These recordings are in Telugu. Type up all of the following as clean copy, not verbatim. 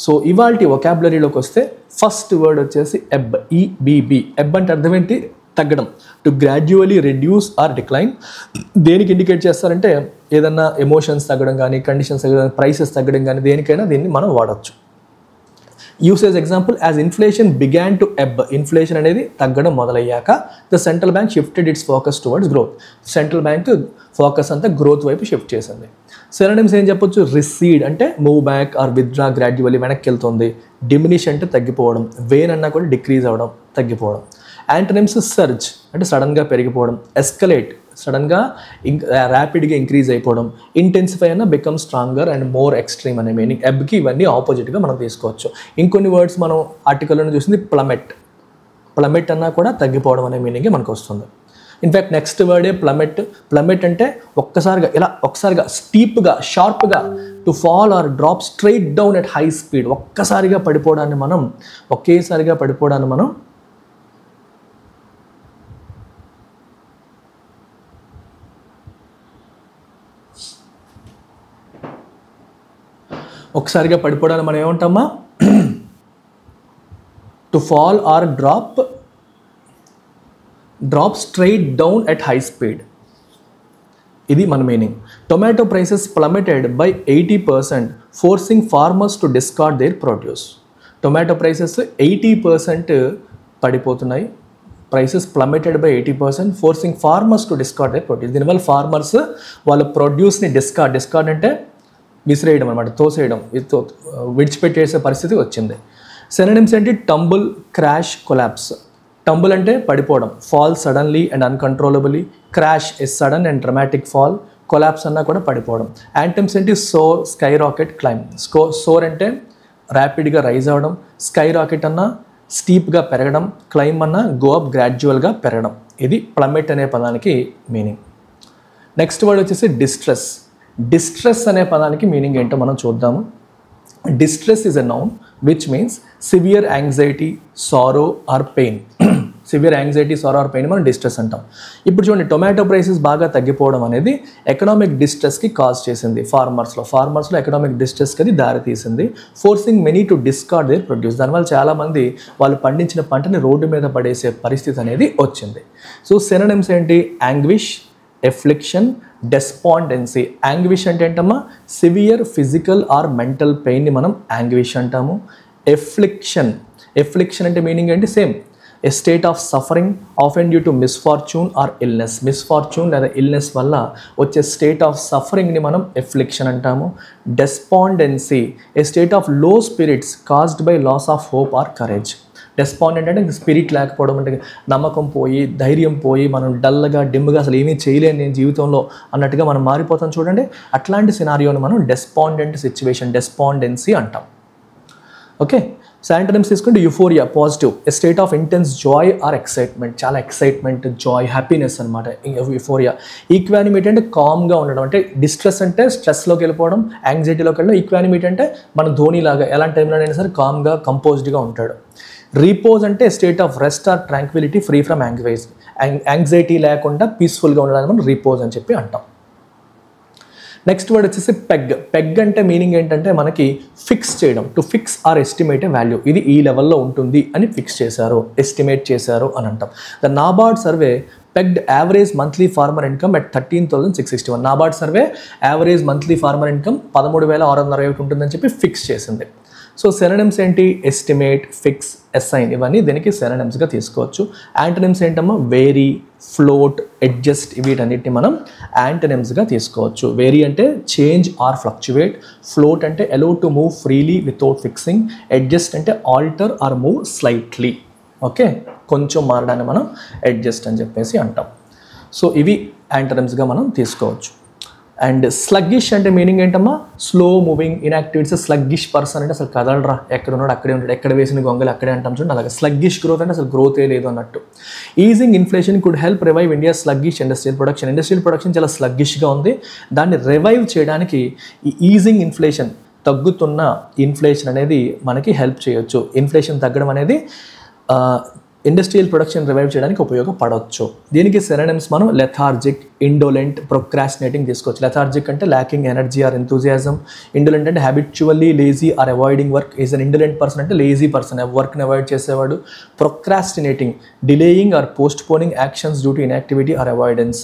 సో ఇవాల్టి వొకాబులరీలోకి వస్తే ఫస్ట్ వర్డ్ వచ్చేసి ఎబ్, ఈబిబి. ఎబ్ అంటే అర్థం ఏంటి? తగ్గడం. To gradually reduce or decline. దేనికి ఇండికేట్ చేస్తారంటే ఏదన్నా ఎమోషన్స్ తగ్గడం కానీ, కండిషన్స్ తగ్గడం, ప్రైసెస్ తగ్గడం కానీ, దేనికైనా దీన్ని మనం వాడచ్చు. Usage example, as inflation began to ebb. Inflation అనేది తగ్గడం మొదలయ్యాక the central bank shifted its focus towards growth. Central bank focus అంతా గ్రోత్ వైపు షిఫ్ట్ చేసింది. సినోనిమ్స్ ఏం చెప్పొచ్చు? రిసీడ్ అంటే move back or withdraw, gradually వెనక్కి వెళ్తుంది. డిమినిష్ అంటే తగ్గిపోవడం. వేన్ అన్నా కూడా డిక్రీజ్ అవ్వడం, తగ్గిపోవడం. యాంటోనిమ్స్ సర్జ్ అంటే సడన్గా పెరిగిపోవడం. ఎస్కలేట్ సడన్గా ర్యాపిడ్గా ఇంక్రీజ్ అయిపోవడం. ఇంటెన్సిఫై అన్న become stronger and more extreme అనే మీనింగ్. ఎబ్కి ఇవన్నీ ఆపోజిట్గా మనం తీసుకోవచ్చు. ఇంకొన్ని వర్డ్స్ మనం ఆర్టికల్లో చూసింది ప్లమెట్. ప్లమెట్ అన్నా కూడా తగ్గిపోవడం అనే మీనింగే మనకు వస్తుంది. ఇన్ఫ్యాక్ట్ నెక్స్ట్ వర్డే ప్లమెట్. ప్లమెట్ అంటే ఒక్కసారిగా స్టీప్గా, షార్ప్గా, to fall or drop straight down at high speed. ఒకేసారిగా పడిపోవడాన్ని మనం ఏమంటామా? To fall or drop straight down at high speed. ఇది మన meaning. Tomato prices plummeted by 80%, forcing farmers to discard their produce. Tomato prices 80% పడిపోతున్నాయి. Prices plummeted by 80%, forcing farmers to discard their produce. దీనివల్ల ఫార్మర్స్ వాళ్ళ ప్రొడ్యూస్ని డిస్కార్డ్ అంటే విసిరేయడం అనమాట, తోసేయడం, విడిచిపెట్టేసే పరిస్థితి వచ్చింది. సినోనిమ్స్ ఏంటి? Tumble, crash, collapse. టంబుల్ అంటే పడిపోవడం, fall suddenly and uncontrollably. Crash is sudden and dramatic fall. Collapse అన్నా కూడా పడిపోవడం. యాంటమ్స్ ఏంటి? Soar, sky rocket, climb. Soar అంటే ర్యాపిడ్గా రైజ్ అవ్వడం. స్కై రాకెట్ అన్నా స్టీప్గా పెరగడం. క్లైమ్ అన్నా గో అప్, గ్రాడ్యువల్గా పెరగడం. ఇది ప్లమెట్ అనే పదానికి మీనింగ్. నెక్స్ట్ వర్డ్ వచ్చేసి డిస్ట్రెస్. డిస్ట్రెస్ అనే పదానికి మీనింగ్ ఏంటో మనం చూద్దాము. Distress is a noun which means severe anxiety, sorrow are pain. Severe anxiety, sorrow are pain మనం డిస్ట్రెస్ అంటాం. ఇప్పుడు చూడండి, టొమాటో ప్రైసెస్ బాగా తగ్గిపోవడం అనేది ఎకనామిక్ డిస్ట్రెస్కి కాజ్ చేసింది. ఫార్మర్స్లో ఎకనామిక్ డిస్ట్రెస్కి అది దారి తీసింది. Forcing many to discard their produce. దానివల్ల చాలామంది వాళ్ళు పండించిన పంటని రోడ్డు మీద పడేసే పరిస్థితి అనేది వచ్చింది. సో సినోనిమ్స్ ఏంటి? Anguish, affliction, despondency. యాంగ్విష్ అంటే ఏంటమ్మా? సివియర్ ఫిజికల్ ఆర్ మెంటల్ పెయిన్ని మనం యాంగ్విష్ అంటాము. ఎఫ్లిక్షన్ అంటే మీనింగ్ ఏంటి? Same. A state of suffering often due to misfortune or illness. Misfortune లేదా ఇల్నెస్ వల్ల వచ్చే స్టేట్ ఆఫ్ సఫరింగ్ని మనం ఎఫ్లిక్షన్ అంటాము. Despondency a state of low spirits caused by loss of hope or courage. Despondent అంటే స్పిరిట్ లేకపోవడం, అంటే నమ్మకం పోయి, ధైర్యం పోయి, మనం డల్గా, డిమ్గా, అసలు ఏమీ చేయలేను నేను జీవితంలో అన్నట్టుగా మనం మారిపోతాం చూడండి. అట్లాంటి సినారియోని మనం డెస్పాండెంట్ సిచ్యువేషన్, డెస్పాండెన్సీ అంటాం. ఓకే. సో యాంటోనిమ్స్ తీసుకుంటే euphoria, positive, A state of intense Joy are excitement. చాలా ఎక్సైట్మెంట్, జాయ్, హ్యాపీనెస్ అనమాట యుఫోరియా. ఈక్వానిమిటీ అంటే కామ్గా ఉండడం. అంటే డిస్ట్రెస్ అంటే స్ట్రెస్లోకి వెళ్ళిపోవడం, యాంగ్జైటీలోకి వెళ్ళడం. ఈక్వానిమిటీ అంటే మన ధోనిలాగా ఎలాంటి టైంలోనైనా సరే కామ్గా, కంపోజ్డ్గా ఉంటాడు. రీపోజ్ అంటే state of rest or tranquillity free from anxiety లేకుండా పీస్ఫుల్గా ఉండడానికి మనం రీపోజ్ అని చెప్పి అంటాం. నెక్స్ట్ వర్డ్ వచ్చేసి పెగ్. పెగ్ అంటే మీనింగ్ ఏంటంటే మనకి ఫిక్స్ చేయడం. To fix or estimate a value. ఇది ఈ లెవెల్లో ఉంటుంది అని ఫిక్స్ చేశారు, ఎస్టిమేట్ చేశారు అని అంటాం. The NABARD survey pegged average monthly farmer income at 13,661. NABARD survey average monthly farmer income 13,661 ఉంటుందని చెప్పి ఫిక్స్ చేసింది. సో సినోనిమ్స్ ఏంటి? Estimate, fix, assign. ఇవన్నీ దీనికి సినోనిమ్స్గా తీసుకోవచ్చు. యాంటోనిమ్స్ ఏంటమ్మా? Vary, float, adjust. వీటన్నిటిని మనం యాంటోనిమ్స్గా తీసుకోవచ్చు. వేరీ అంటే చేంజ్ ఆర్ ఫ్లక్చువేట్. ఫ్లోట్ అంటే allow to move freely without fixing. Adjust అంటే alter or move slightly. Okay, కొంచెం మారడాన్ని మనం అడ్జస్ట్ అని చెప్పేసి అంటాం. సో ఇవి యాంటోనిమ్స్గా మనం తీసుకోవచ్చు. అండ్ స్లగ్గిష్ అంటే మీనింగ్ ఏంటమ్మా? Slow moving, inactive. Sluggish person అంటే అసలు కదలరా, ఎక్కడ ఉన్నాడు అక్కడే ఉంటాడు, ఎక్కడ వేసిన గొంగలు అక్కడే అంటాం చూడండి. అలాగే స్లగ్గిష్ గ్రోత్ అంటే అసలు గ్రోతే లేదు అన్నట్టు. Easing inflation could help revive India sluggish industrial production. Industrial production చాలా స్లగ్గిష్గా ఉంది. దాన్ని రివైవ్ చేయడానికి ఈ ఈజింగ్ ఇన్ఫ్లేషన్, తగ్గుతున్న ఇన్ఫ్లేషన్ అనేది మనకి హెల్ప్ చేయొచ్చు. ఇన్ఫ్లేషన్ తగ్గడం అనేది ఇండస్ట్రియల్ ప్రొడక్షన్ రివైవ్ చేయడానికి ఉపయోగపడవచ్చు. దీనికి సినోనిమ్స్ మనం లెథార్జిక్, ఇండోలెంట్, ప్రొక్రాస్టినేటింగ్ తీసుకోవచ్చు. లెథార్జిక్ అంటే lacking energy or enthusiasm. Indolent అంటే habitually lazy or avoiding work. Is an indolent person అంటే లేజీ పర్సన్, వర్క్ని అవాయిడ్ చేసేవాడు. Procrastinating, delaying or postponing actions due to inactivity or avoidance.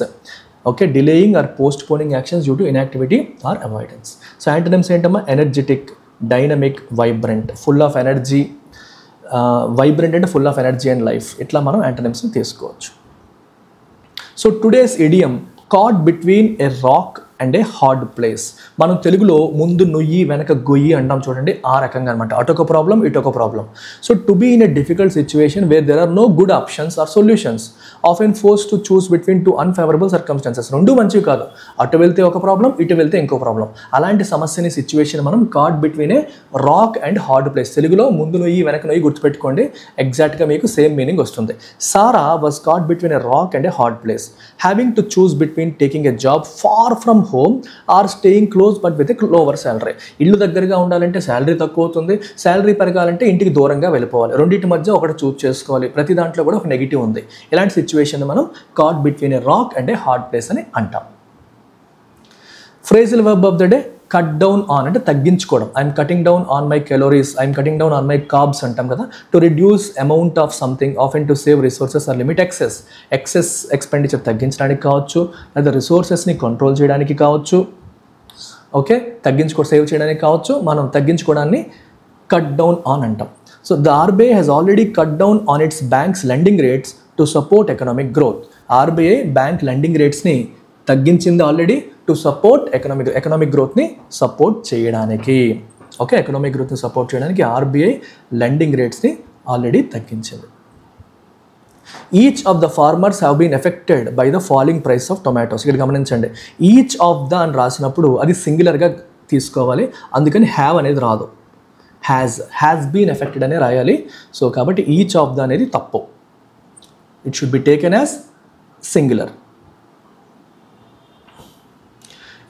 Okay, delaying or postponing actions due to inactivity or avoidance. So antonyms ఏంటమ్మా? Energetic, dynamic, vibrant, full of energy. Vibrant అంటే full of energy and life. ఇట్లా మనం యాంటోనిమ్స్ని తీసుకోవచ్చు. So today's idiom caught between a rock and a hard place. మనం తెలుగులో ముందు నుయ్యి వెనక గొయ్యి అంటాం చూడండి, ఆ రకంగా అనమాట. అటొక ప్రాబ్లం ఇటొక problem. So to be in a difficult situation where there are no good options or solutions, often force to choose between two unfavourable circumstances. రెండు మంచివి కాదు, అటు వెళ్తే ఒక ప్రాబ్లం, ఇటు వెళ్తే ఇంకో ప్రాబ్లం. అలాంటి సమస్యని, సిచ్యువేషన్ మనం caught between a rock and hard place. తెలుగులో ముందు నుయ్యి వెనక నుయ్యి గుర్తుపెట్టుకోండి, ఎగ్జాక్ట్గా మీకు సేమ్ మీనింగ్ వస్తుంది. Sarah was caught between a rock and a hard place, having to choose between taking a job far from home or staying close but with a lower salary. ఇల్లు దగ్గరగా ఉండాలంటే శాలరీ తక్కువ అవుతుంది, శాలరీ పెరగాలంటే ఇంటికి దూరంగా వెళ్ళిపోవాలి. రెండింటి మధ్య ఒకటి చూస్ చేసుకోవాలి. ప్రతి దాంట్లో కూడా ఒక నెగిటివ్ ఉంది. ఇలాంటి సిచ్యువేషన్ మనం caught between a rock and a hard place అని అంటాం. Phrasal verb of the day, cut down on అంటే తగ్గించుకోవడం. I'm cutting down on my calories, I'm cutting down on my carbs అంటాం కదా. To reduce amount of something, often to save resources or limit excess. Excess expenditure తగ్గించడానికి కావచ్చు, లేదా రిసోర్సెస్ని కంట్రోల్ చేయడానికి కావచ్చు. ఓకే, సేవ్ చేయడానికి కావచ్చు. మనం తగ్గించుకోవడాన్ని కట్ డౌన్ ఆన్ అంటాం. So the RBI has already cut down on its banks lending rates to support economic growth. RBI bank lending రేట్స్ని తగ్గించింది ఆల్రెడీ టు సపోర్ట్ ఎకనామిక్ గ్రోత్ని సపోర్ట్ చేయడానికి. ఓకే, ఎకనామిక్ గ్రోత్ని సపోర్ట్ చేయడానికి ఆర్బీఐ లెండింగ్ రేట్స్ని ఆల్రెడీ తగ్గించింది. Each of the farmers have been affected by the falling price of tomatoes. ఇక్కడ గమనించండి, ఈచ్ ఆఫ్ ద అని రాసినప్పుడు అది సింగులర్గా తీసుకోవాలి, అందుకని హ్యావ్ అనేది రాదు. హ్యాస్ బీన్ ఎఫెక్టెడ్ అనే రాయాలి. సో కాబట్టి ఈచ్ ఆఫ్ ద అనేది తప్పు. It should be taken as singular.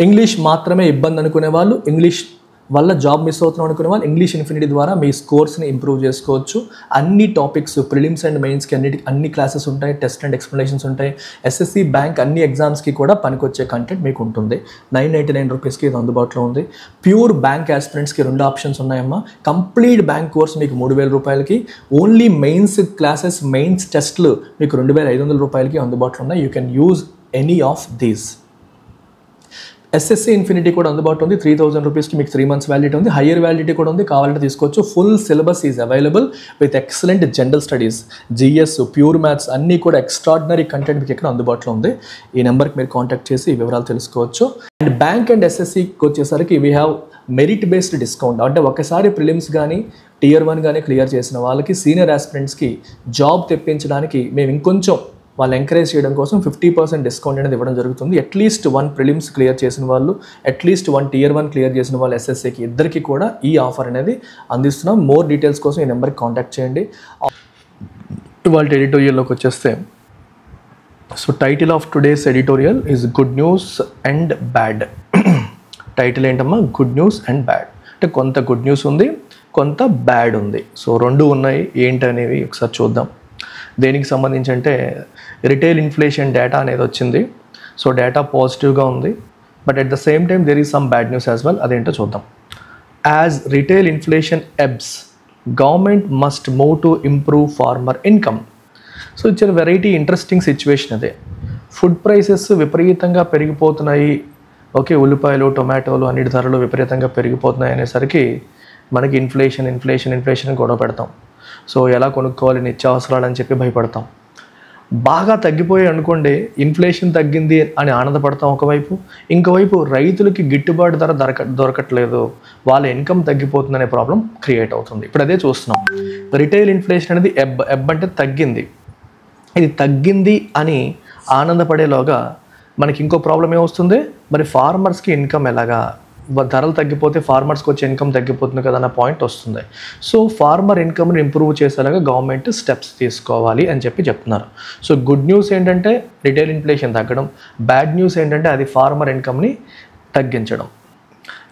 English మాత్రమే ఇబ్బంది అనుకునే వాళ్ళు, ఇంగ్లీష్ వల్ల జాబ్ మిస్ అవుతున్నాం అనుకునే వాళ్ళు ఇంగ్లీష్ ఇన్ఫినిటీ ద్వారా మీ స్కోర్స్ని ఇంప్రూవ్ చేసుకోవచ్చు. అన్ని టాపిక్స్, ప్రిలిమ్స్ అండ్ మెయిన్స్కి అన్ని క్లాసెస్ ఉంటాయి, టెస్ట్ అండ్ ఎక్స్ప్లెనేషన్స్ ఉంటాయి. ఎస్ఎస్సి బ్యాంక్ అన్ని ఎగ్జామ్స్కి కూడా పనికొచ్చే కంటెంట్ మీకు ఉంటుంది. 999 రూపీస్కి ఇది అందుబాటులో ఉంది. ప్యూర్ బ్యాంక్ ఆస్పిరెంట్స్కి 2 ఆప్షన్స్ ఉన్నాయమ్మా. కంప్లీట్ బ్యాంక్ కోర్స్ మీకు 3000 రూపాయలకి, ఓన్లీ మెయిన్స్ క్లాసెస్, మెయిన్స్ టెస్ట్లు మీకు 2500 రూపాయలకి అందుబాటులో ఉన్నాయి. You can use any of these. SSC infinity కూడా అందుబాటులో ఉంది. 3000 రూపీస్కి మీకు 3 months వ్యాలిడిటీ ఉంది. హయ్యర్ వ్యాలిడిటీ కూడా ఉంది, కావాలంటే తీసుకోవచ్చు. Full syllabus is available with excellent general studies, GS, pure maths అన్నీ కూడా ఎక్స్ట్రాడినరీ కంటెంట్ మీకు ఇక్కడ అందుబాటులో ఉంది. ఈ నెంబర్కి మీరు కాంటాక్ట్ చేసి ఈ వివరాలు తెలుసుకోవచ్చు. అండ్ బ్యాంక్ అండ్ ఎస్ఎస్సికి వచ్చేసరికి we have merit based discount. అంటే ఒకసారి ప్రిలిమ్స్ కానీ Tier 1 కానీ క్లియర్ చేసిన వాళ్ళకి, సీనియర్ ఆస్పిరెంట్స్కి జాబ్ తెప్పించడానికి మేము ఇంకొంచెం వాళ్ళు ఎంకరేజ్ చేయడం కోసం 50% డిస్కౌంట్ అనేది ఇవ్వడం జరుగుతుంది. అట్లీస్ట్ 1 ప్రిలిమ్స్ క్లియర్ చేసిన వాళ్ళు, అట్లీస్ట్ 1 Tier 1 క్లియర్ చేసిన వాళ్ళు ఎస్ఎస్సికి ఇద్దరికి కూడా ఈ ఆఫర్ అనేది అందిస్తున్నాం. మోర్ డీటెయిల్స్ కోసం ఈ నెంబర్కి కాంటాక్ట్ చేయండి. వాళ్ళ ఎడిటోరియల్లోకి వచ్చేస్తే, so title of today's editorial is good news and bad. Title ఏంటమ్మా? Good news and bad. అంటే కొంత గుడ్ న్యూస్ ఉంది, కొంత బ్యాడ్ ఉంది. సో 2 ఉన్నాయి. ఏంటనేవి ఒకసారి చూద్దాం. దేనికి సంబంధించి అంటే రిటైల్ ఇన్ఫ్లేషన్ డేటా అనేది వచ్చింది. సో డేటా పాజిటివ్గా ఉంది, but at the same time there is some bad news as well. అదేంటో చూద్దాం. As retail inflation ebbs, government must move to improve farmer income. So it's a variety interesting situation. అదే ఫుడ్ ప్రైసెస్ విపరీతంగా పెరిగిపోతున్నాయి. ఓకే, ఉల్లిపాయలు, టొమాటోలు అన్నిటి ధరలు విపరీతంగా పెరిగిపోతున్నాయి అనేసరికి మనకి ఇన్ఫ్లేషన్ గొడవ పెడతాం. సో ఎలా కొనుక్కోవాలి, నిత్యావసరాలు అని చెప్పి భయపడతాం. బాగా తగ్గిపోయి అనుకోండి, ఇన్ఫ్లేషన్ తగ్గింది అని ఆనందపడతాం ఒకవైపు, ఇంకోవైపు రైతులకి గిట్టుబాటు ధర దొరకట్లేదు, వాళ్ళ ఇన్కమ్ తగ్గిపోతుందనే ప్రాబ్లం క్రియేట్ అవుతుంది. ఇప్పుడు అదే చూస్తున్నాం. రిటైల్ ఇన్ఫ్లేషన్ అనేది ఎబ్ అంటే తగ్గింది. ఇది తగ్గింది అని ఆనందపడేలోగా మనకి ఇంకో ప్రాబ్లం ఏమొస్తుంది, మరి ఫార్మర్స్కి ఇన్కమ్ ఎలాగా, ధరలు తగ్గిపోతే ఫార్మర్స్కి వచ్చే ఇన్కమ్ తగ్గిపోతుంది కదా అన్న పాయింట్ వస్తుంది. సో ఫార్మర్ ఇన్కమ్ని ఇంప్రూవ్ చేసేలాగా గవర్నమెంట్ స్టెప్స్ తీసుకోవాలి అని చెప్పి చెప్తున్నారు. సో గుడ్ న్యూస్ ఏంటంటే రిటైల్ ఇన్ఫ్లేషన్ తగ్గడం, బ్యాడ్ న్యూస్ ఏంటంటే అది ఫార్మర్ ఇన్కమ్ని తగ్గించడం.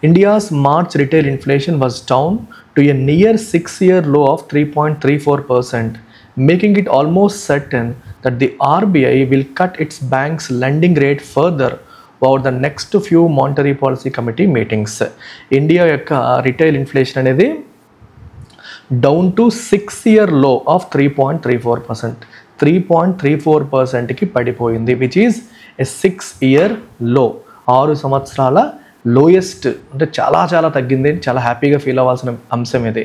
India's March retail inflation was down to a near 6-year low of 3.34% making it almost certain that the RBI will cut its bank's lending rate further over the next few monetary policy committee meetings. India యొక్క రిటైల్ ఇన్ఫ్లేషన్ అనేది down to 6-year low of 3.34%. 3.34%కి పడిపోయింది, which is a 6-year low. 6 సంవత్సరాల లోయెస్ట్, అంటే చాలా చాలా తగ్గింది, చాలా హ్యాపీగా ఫీల్ అవ్వాల్సిన అంశం ఇది.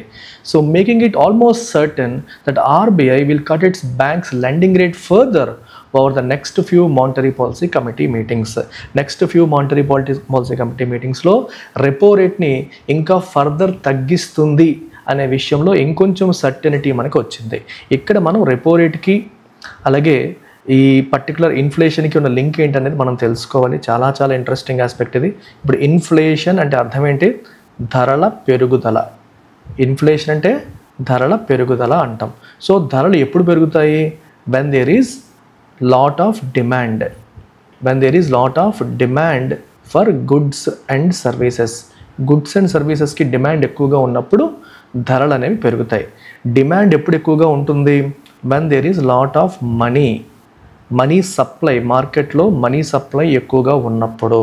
So making it almost certain that RBI will cut its banks lending rate further over the next few monetary policy committee meetings. Next few monetary policy committee మీటింగ్స్లో రెపో రేట్ని ఇంకా ఫర్దర్ తగ్గిస్తుంది అనే విషయంలో ఇంకొంచెం సర్టెనిటీ మనకు వచ్చింది. ఇక్కడ మనం రెపో రేట్కి అలాగే ఈ పర్టికులర్ ఇన్ఫ్లేషన్కి ఉన్న లింక్ ఏంటనేది మనం తెలుసుకోవాలి. చాలా చాలా ఇంట్రెస్టింగ్ ఆస్పెక్ట్ ఇది. ఇప్పుడు ఇన్ఫ్లేషన్ అంటే అర్థం ఏంటి? ధరల పెరుగుదల. ఇన్ఫ్లేషన్ అంటే ధరల పెరుగుదల అంటాం. సో ధరలు ఎప్పుడు పెరుగుతాయి? When there is lot of demand. When there is lot of demand for goods and services. Goods and సర్వీసెస్కి డిమాండ్ ఎక్కువగా ఉన్నప్పుడు ధరలు అనేవి పెరుగుతాయి. డిమాండ్ ఎప్పుడు ఎక్కువగా ఉంటుంది? When there is lot of money. Money supply, మార్కెట్లో మనీ సప్లై ఎక్కువగా ఉన్నప్పుడు,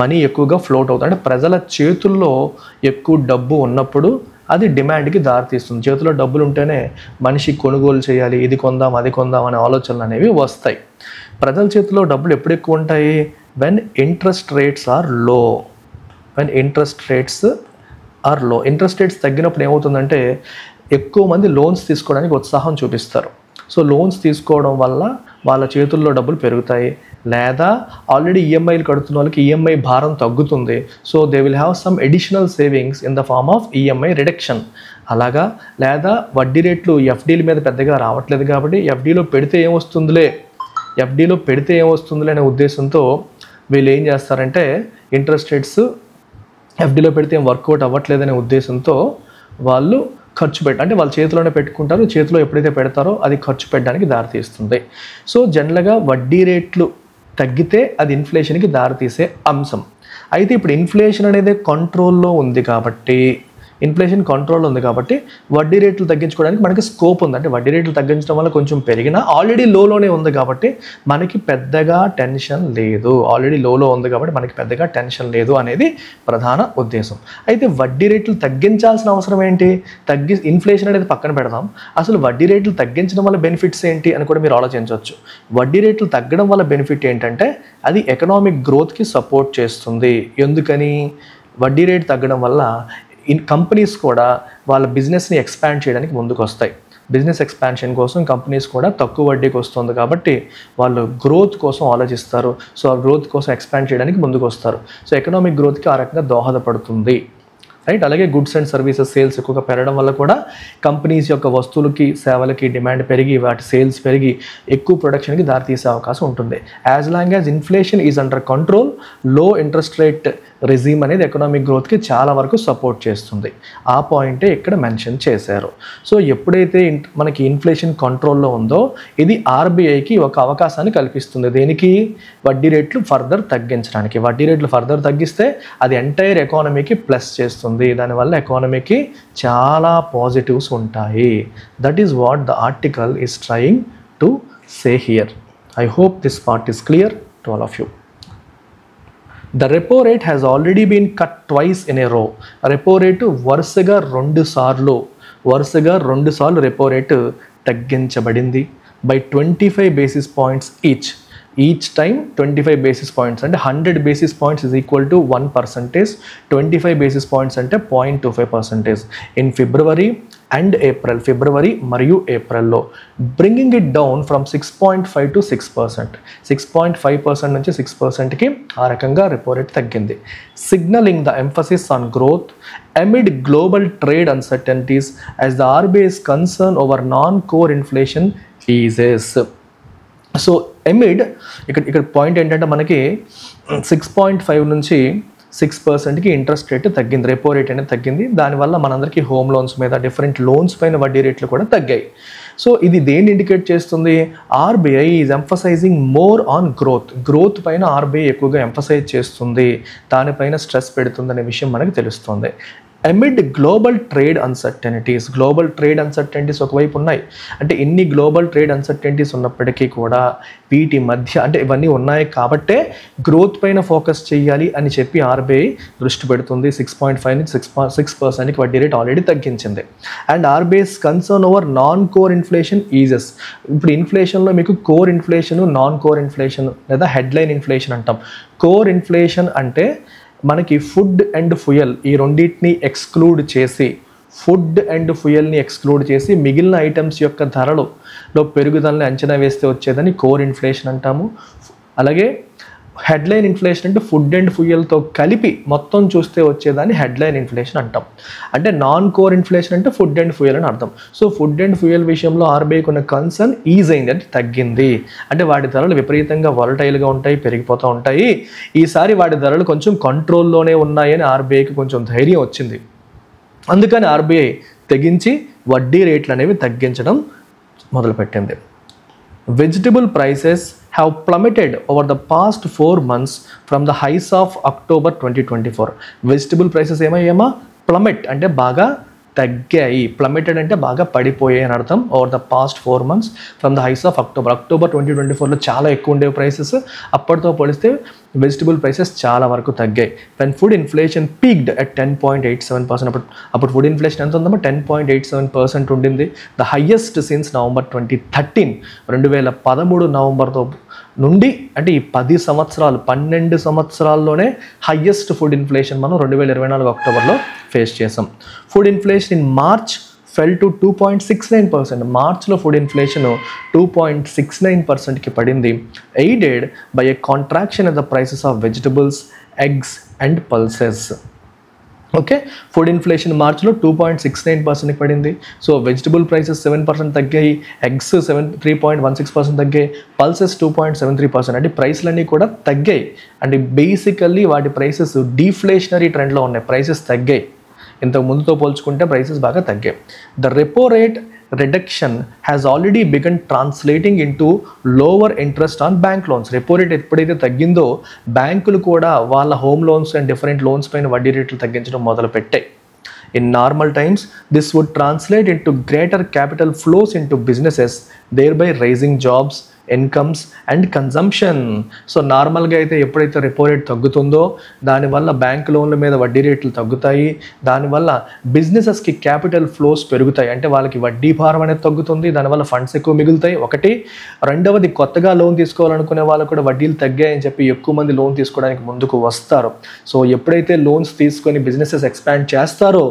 మనీ ఎక్కువగా ఫ్లోట్ అవుతుంది, అంటే ప్రజల చేతుల్లో ఎక్కువ డబ్బు ఉన్నప్పుడు అది డిమాండ్కి దారితీస్తుంది. చేతిలో డబ్బులు ఉంటేనే మనిషి కొనుగోలు చేయాలి, ఇది కొందాం అది కొందాం అనే ఆలోచనలు అనేవి వస్తాయి. ప్రజల చేతిలో డబ్బులు ఎప్పుడు ఎక్కువ ఉంటాయి? వెన్ ఇంట్రెస్ట్ రేట్స్ ఆర్ లో. వెన్ ఇంట్రెస్ట్ రేట్స్ ఆర్ లో. ఇంట్రెస్ట్ రేట్స్ తగ్గినప్పుడు ఏమవుతుందంటే ఎక్కువ మంది లోన్స్ తీసుకోవడానికి ఉత్సాహం చూపిస్తారు. సో లోన్స్ తీసుకోవడం వల్ల వాళ్ళ చేతుల్లో డబ్బులు పెరుగుతాయి. లేదా ఆల్రెడీ ఈఎంఐలు కడుతున్న వాళ్ళకి ఈఎంఐ భారం తగ్గుతుంది. So they will have some additional savings in the form of EMI reduction. అలాగా, లేదా వడ్డీ రేట్లు ఎఫ్డీల మీద పెద్దగా రావట్లేదు కాబట్టి ఎఫ్డీలో పెడితే ఏమొస్తుందిలే అనే ఉద్దేశంతో వీళ్ళు ఏం చేస్తారంటే ఇంట్రెస్ట్ రేట్స్ ఎఫ్డీలో పెడితే ఏం వర్కౌట్ అవ్వట్లేదనే ఉద్దేశంతో వాళ్ళు ఖర్చు అంటే వాళ్ళ చేతిలోనే పెట్టుకుంటారు. చేతిలో ఎప్పుడైతే పెడతారో అది ఖర్చు పెట్టడానికి దారితీస్తుంది. సో జనరల్గా వడ్డీ రేట్లు తగ్గితే అది ఇన్ఫ్లేషన్కి దారితీసే అంశం. అయితే ఇప్పుడు ఇన్ఫ్లేషన్ అనేది కంట్రోల్లో ఉంది కాబట్టి వడ్డీ రేట్లు తగ్గించుకోవడానికి మనకి స్కోప్ ఉంది. అంటే వడ్డీ రేట్లు తగ్గించడం వల్ల కొంచెం పెరిగినా ఆల్రెడీ లోనే ఉంది కాబట్టి మనకి పెద్దగా టెన్షన్ లేదు అనేది ప్రధాన ఉద్దేశం. అయితే వడ్డీ రేట్లు తగ్గించాల్సిన అవసరం ఏంటి? ఇన్ఫ్లేషన్ అనేది పక్కన పెడదాం, అసలు వడ్డీ రేట్లు తగ్గించడం వల్ల బెనిఫిట్స్ ఏంటి అని కూడా మీరు ఆలోచించవచ్చు. వడ్డీ రేట్లు తగ్గడం వల్ల బెనిఫిట్ ఏంటంటే అది ఎకనామిక్ గ్రోత్కి సపోర్ట్ చేస్తుంది. ఎందుకని? వడ్డీ రేటు తగ్గడం వల్ల కంపెనీస్ కూడా వాళ్ళ బిజినెస్ని ఎక్స్పాండ్ చేయడానికి ముందుకు వస్తాయి. బిజినెస్ ఎక్స్పాన్షన్ కోసం కంపెనీస్ కూడా తక్కువ వడ్డీకి వస్తుంది కాబట్టి వాళ్ళు గ్రోత్ కోసం ఆలోచిస్తారు. సో ఆ గ్రోత్ కోసం ఎక్స్పాండ్ చేయడానికి ముందుకు వస్తారు. సో ఎకనామిక్ గ్రోత్కి ఆ రకంగా దోహదపడుతుంది, రైట్. అలాగే గుడ్స్ అండ్ సర్వీసెస్ సేల్స్ ఎక్కువగా పెరగడం వల్ల కూడా కంపెనీస్ యొక్క వస్తువులకి సేవలకి డిమాండ్ పెరిగి వాటి సేల్స్ పెరిగి ఎక్కువ ప్రొడక్షన్కి దారితీసే అవకాశం ఉంటుంది. As long as inflation is under control, లో ఇంట్రెస్ట్ రేట్ రెజీమ్ అనేది ఎకనామిక్ గ్రోత్కి చాలా వరకు సపోర్ట్ చేస్తుంది. ఆ పాయింటే ఇక్కడ మెన్షన్ చేశారు. సో ఎప్పుడైతే మనకి ఇన్ఫ్లేషన్ కంట్రోల్లో ఉందో ఇది ఆర్బీఐకి ఒక అవకాశాన్ని కల్పిస్తుంది. దేనికి? వడ్డీ రేట్లు ఫర్దర్ తగ్గించడానికి. వడ్డీ రేట్లు ఫర్దర్ తగ్గిస్తే అది ఎంటైర్ ఎకానమీకి ప్లస్ చేస్తుంది. దానివల్ల ఎకానమీకి చాలా పాజిటివ్స్ ఉంటాయి. That is what the article is trying to say here. I hope this part is clear to all of you. The repo rate has already been cut twice in a row. Repo rate వరుసగా రెండు సార్లు రెపో రేటు తగ్గించబడింది by 25 basis points each time 25 basis points అంటే 100 basis points is equal to 1%, 25 basis points అంటే 0.25% in February and April. ఫిబ్రవరి మరియు ఏప్రిల్లో bringing it down from 6.5 to 6%. 6.5% నుంచి 6%కి ఆ రకంగా రెపో రేట్ తగ్గింది. Signalling the emphasis on growth amid global trade uncertainties as the RBI's concern over non-core inflation eases. So amid ఇక్కడ పాయింట్ ఏంటంటే మనకి 6.5 నుంచి 6%కి ఇంట్రెస్ట్ రేట్ తగ్గింది, రెపో రేట్ అనేది తగ్గింది. దానివల్ల మనందరికీ హోమ్ లోన్స్ మీద డిఫరెంట్ లోన్స్ పైన వడ్డీ రేట్లు కూడా తగ్గాయి. సో ఇది దేన్ని ఇండికేట్ చేస్తుంది? RBI is emphasising more on growth పైన ఆర్బీఐ ఎక్కువగా ఎంఫసైజ్ చేస్తుంది, దానిపైన స్ట్రెస్ పెడుతుంది అనే విషయం మనకు తెలుస్తుంది. అమిడ్ గ్లోబల్ ట్రేడ్ అన్సర్టనిటీస్ ఒకవైపు ఉన్నాయి. అంటే ఇన్ని గ్లోబల్ ట్రేడ్ అన్సర్టనిటీస్ ఉన్నప్పటికీ కూడా వీటి మధ్య అంటే ఇవన్నీ ఉన్నాయి కాబట్టే గ్రోత్ పైన ఫోకస్ చేయాలి అని చెప్పి ఆర్బీఐ దృష్టి పెడుతుంది. 6.5 నుంచి 6% వడ్డీ రేట్ ఆల్రెడీ తగ్గించింది. And RBI's concern over non core inflation eases. ఇప్పుడు ఇన్ఫ్లేషన్లో మీకు core inflation, non core inflation లేదా హెడ్లైన్ ఇన్ఫ్లేషన్ అంటాం. కోర్ ఇన్ఫ్లేషన్ అంటే మనకి ఫుడ్ అండ్ ఫ్యూయల్ ఈ రెండింటిని ఎక్స్క్లూడ్ చేసి మిగిలిన ఐటమ్స్ యొక్క ధరలో పెరుగుదలని అంచనా వేస్తే వచ్చేదని కోర్ ఇన్ఫ్లేషన్ అంటాము. అలాగే హెడ్లైన్ ఇన్ఫ్లేషన్ అంటే ఫుడ్ అండ్ ఫ్యూయల్తో కలిపి మొత్తం చూస్తే వచ్చేదాన్ని హెడ్లైన్ ఇన్ఫ్లేషన్ అంటాం. అంటే నాన్ కోర్ ఇన్ఫ్లేషన్ అంటే ఫుడ్ అండ్ ఫ్యూయల్ అని అర్థం. సో ఫుడ్ అండ్ ఫ్యూయల్ విషయంలో ఆర్బీఐకి ఉన్న కన్సర్న్ ఈజ్ అయింది, అంటే తగ్గింది. అంటే వాటి ధరలు విపరీతంగా వాలటైల్గా ఉంటాయి, పెరిగిపోతూ ఉంటాయి. ఈసారి వాటి ధరలు కొంచెం కంట్రోల్లోనే ఉన్నాయని ఆర్బీఐకి కొంచెం ధైర్యం వచ్చింది. అందుకని ఆర్బీఐ తెగించి వడ్డీ రేట్లు అనేవి తగ్గించడం మొదలుపెట్టింది. Vegetable prices have plummeted over the past 4 months from the highs of October 2024. Vegetable prices ఏమయ్యామా? ప్లమెట్ అంటే బాగా తగ్గాయి. ప్లమెటెడ్ అంటే బాగా పడిపోయాయి అని అర్థం. Over the past 4 months from the highs of October 2024లో చాలా ఎక్కువ ఉండేవి ప్రైసెస్. అప్పటితో పోలిస్తే వెజిటబుల్ ప్రైసెస్ చాలా వరకు తగ్గాయి. When food inflation peaked at 10.87%. అప్పుడు ఫుడ్ ఇన్ఫ్లేషన్ ఎంత ఉందమ్మా? 10.87% ఉండింది. The highest since November 2013. 2013 నవంబర్తో నుండి అంటే ఈ 12 సంవత్సరాల్లోనే హయ్యెస్ట్ ఫుడ్ ఇన్ఫ్లేషన్ మనం 2024 అక్టోబర్లో ఫేస్ చేసాం. Food inflation in March fell to 2.69%. మార్చ్లో ఫుడ్ ఇన్ఫ్లేషన్ 2.69%కి పడింది. Aided by a contraction in the prices of vegetables, eggs and pulses. Okay, food inflation మార్చ్లో 2.69%కి పడింది. సో వెజిటబుల్ ప్రైసెస్ 7% తగ్గాయి, ఎగ్స్ 3.16% తగ్గాయి, పల్సెస్ 2.73%. అంటే ప్రైస్లన్నీ కూడా తగ్గాయి. అంటే బేసికల్లీ వాటి ప్రైసెస్ డీఫ్లేషనరీ ట్రెండ్లో ఉన్నాయి, ప్రైసెస్ తగ్గాయి. ఇంతకు ముందుతో పోల్చుకుంటే ప్రైసెస్ బాగా తగ్గాయి. The repo rate reduction has already begun translating into lower interest on bank loans. Repo rate ఎప్పుడైతే తగ్గిందో బ్యాంకులు కూడా వాళ్ళ home loans and different loans పైన వడ్డీ రేట్లు తగ్గించడం మొదలుపెట్టాయి. In normal times, this would translate into greater capital flows into businesses, thereby raising jobs, incomes and consumption. So నార్మల్గా అయితే ఎప్పుడైతే రెపో రేట్ తగ్గుతుందో దానివల్ల బ్యాంక్ లోన్ల మీద వడ్డీ రేట్లు తగ్గుతాయి. దానివల్ల బిజినెసెస్కి క్యాపిటల్ ఫ్లోస్ పెరుగుతాయి, అంటే వాళ్ళకి వడ్డీ భారం అనేది తగ్గుతుంది, దానివల్ల ఫండ్స్ ఎక్కువ మిగులుతాయి. ఒకటి. రెండవది, కొత్తగా లోన్ తీసుకోవాలనుకునే వాళ్ళు కూడా వడ్డీలు తగ్గాయని చెప్పి ఎక్కువ మంది లోన్ తీసుకోవడానికి ముందుకు వస్తారు. సో ఎప్పుడైతే లోన్స్ తీసుకొని బిజినెసెస్ ఎక్స్పాండ్ చేస్తారో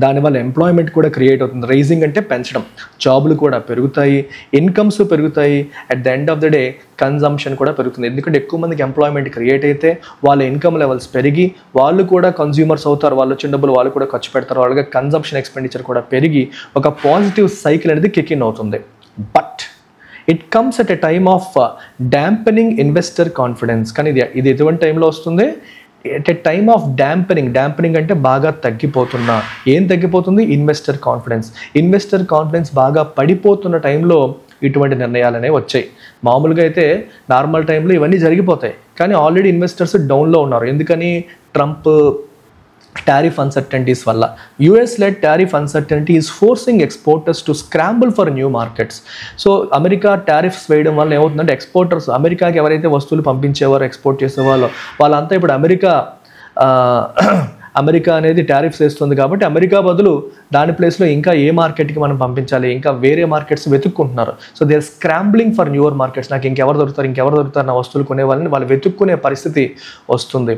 దానివల్ల ఎంప్లాయ్మెంట్ కూడా క్రియేట్ అవుతుంది. రైజింగ్ అంటే పెంచడం, జాబులు కూడా పెరుగుతాయి, ఇన్కమ్స్ పెరుగుతాయి. At the end of the day consumption కూడా పెరుగుతుంది. ఎందుకంటే ఎక్కువ మందికి ఎంప్లాయ్మెంట్ క్రియేట్ అయితే వాళ్ళ ఇన్కమ్ లెవెల్స్ పెరిగి వాళ్ళు కూడా కన్జ్యూమర్స్ అవుతారు, వాళ్ళు వచ్చిన డబ్బులు వాళ్ళు కూడా ఖర్చు పెడతారు, వాళ్ళకి కన్జంప్షన్ ఎక్స్పెండిచర్ కూడా పెరిగి ఒక పాజిటివ్ సైకిల్ అనేది కిక్ ఇన్ అవుతుంది. But it comes at a time of dampening investor confidence. కానీ ఇది ఎటువంటి టైంలో వస్తుంది? At a time of dampening అంటే బాగా తగ్గిపోతున్నా. ఏం తగ్గిపోతుంది? ఇన్వెస్టర్ కాన్ఫిడెన్స్ బాగా పడిపోతున్న టైంలో ఇటువంటి నిర్ణయాలు అనేవి వచ్చాయి. మామూలుగా అయితే నార్మల్ టైంలో ఇవన్నీ జరిగిపోతాయి, కానీ ఆల్రెడీ ఇన్వెస్టర్స్ డౌన్లో ఉన్నారు. ఎందుకని? ట్రంప్ టారిఫ్ అన్సర్టనిటీస్ వల్ల. US-led tariff uncertainty is forcing exporters to scramble for new markets. So America tariffs వేయడం వల్ల ఏమవుతుందంటే ఎక్స్పోర్టర్స్, అమెరికాకి ఎవరైతే వస్తువులు పంపించేవారో ఎక్స్పోర్ట్ చేసేవాళ్ళో వాళ్ళంతా ఇప్పుడు అమెరికా అనేది టారిఫ్స్ వేస్తుంది కాబట్టి అమెరికా బదులు దాని ప్లేస్లో ఇంకా ఏ మార్కెట్కి మనం పంపించాలి, ఇంకా వేరే మార్కెట్స్ వెతుక్కుంటున్నారు. So they are scrambling for newer markets. నాకు ఇంకెవరు దొరుకుతారు నా వస్తువులు కొనే వాళ్ళని వాళ్ళు వెతుక్కునే పరిస్థితి వస్తుంది.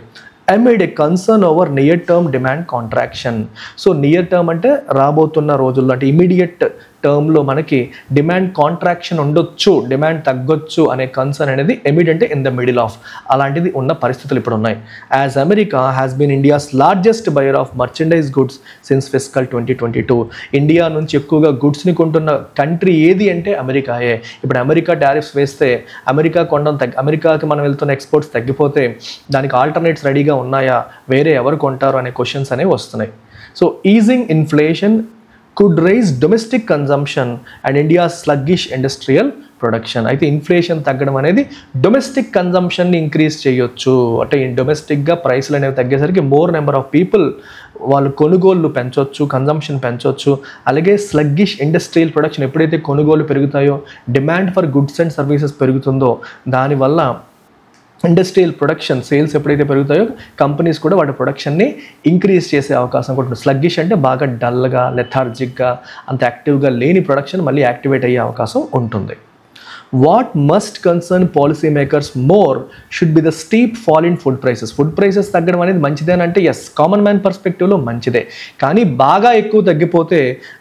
amid a concern over near-term demand contraction. So near term అంటే రాబోతున్న రోజుల్లో, అంటే ఇమీడియట్ టర్మ్లో మనకి డిమాండ్ కాంట్రాక్షన్ ఉండొచ్చు, డిమాండ్ తగ్గొచ్చు అనే కన్సర్న్ అనేది ఎమిడ్ అంటే ఇన్ ద మిడిల్ ఆఫ్ అలాంటిది ఉన్న పరిస్థితులు ఇప్పుడు ఉన్నాయి. As America has been India's largest buyer of merchandise goods since fiscal 2022. India నుంచి ఎక్కువగా గుడ్స్ని కొంటున్న కంట్రీ ఏది అంటే అమెరికాయే. ఇప్పుడు అమెరికా టారిఫ్స్ వేస్తే అమెరికాకి మనం వెళ్తున్న ఎక్స్పోర్ట్స్ తగ్గిపోతే దానికి ఆల్టర్నేట్స్ రెడీగా ఉన్నాయా, వేరే ఎవరు కొంటారు అనే క్వశ్చన్స్ అనేవి వస్తున్నాయి. So easing inflation could raise domestic consumption and India's sluggish industrial production. అయితే ఇన్ఫ్లేషన్ తగ్గడం అనేది డొమెస్టిక్ కన్జంప్షన్ని ఇంక్రీజ్ చేయొచ్చు. అంటే డొమెస్టిక్గా ప్రైస్లు అనేవి తగ్గేసరికి మోర్ నెంబర్ ఆఫ్ పీపుల్ వాళ్ళు కొనుగోళ్ళు పెంచవచ్చు, కన్జంప్షన్ పెంచవచ్చు. అలాగే స్లగ్గిష్ ఇండస్ట్రియల్ ప్రొడక్షన్, ఎప్పుడైతే కొనుగోలు పెరుగుతాయో, demand for goods and services పెరుగుతుందో, దానివల్ల ఇండస్ట్రియల్ ప్రొడక్షన్ సేల్స్ ఎప్పుడైతే పెరుగుతాయో కంపెనీస్ కూడా వాటి ప్రొడక్షన్ని ఇంక్రీజ్ చేసే అవకాశం కూడా ఉంటుంది. స్లగ్గిష్ అంటే బాగా డల్గా, లెథార్జిక్గా, అంత యాక్టివ్గా లేని ప్రొడక్షన్ మళ్ళీ యాక్టివేట్ అయ్యే అవకాశం ఉంటుంది. What must concern policymakers more should be the steep fall in food prices. Food prices తగ్గడం అనేది మంచిదేనంటే ఎస్, కామన్ మ్యాన్ పర్స్పెక్టివ్లో మంచిదే. కానీ బాగా ఎక్కువ తగ్గిపోతే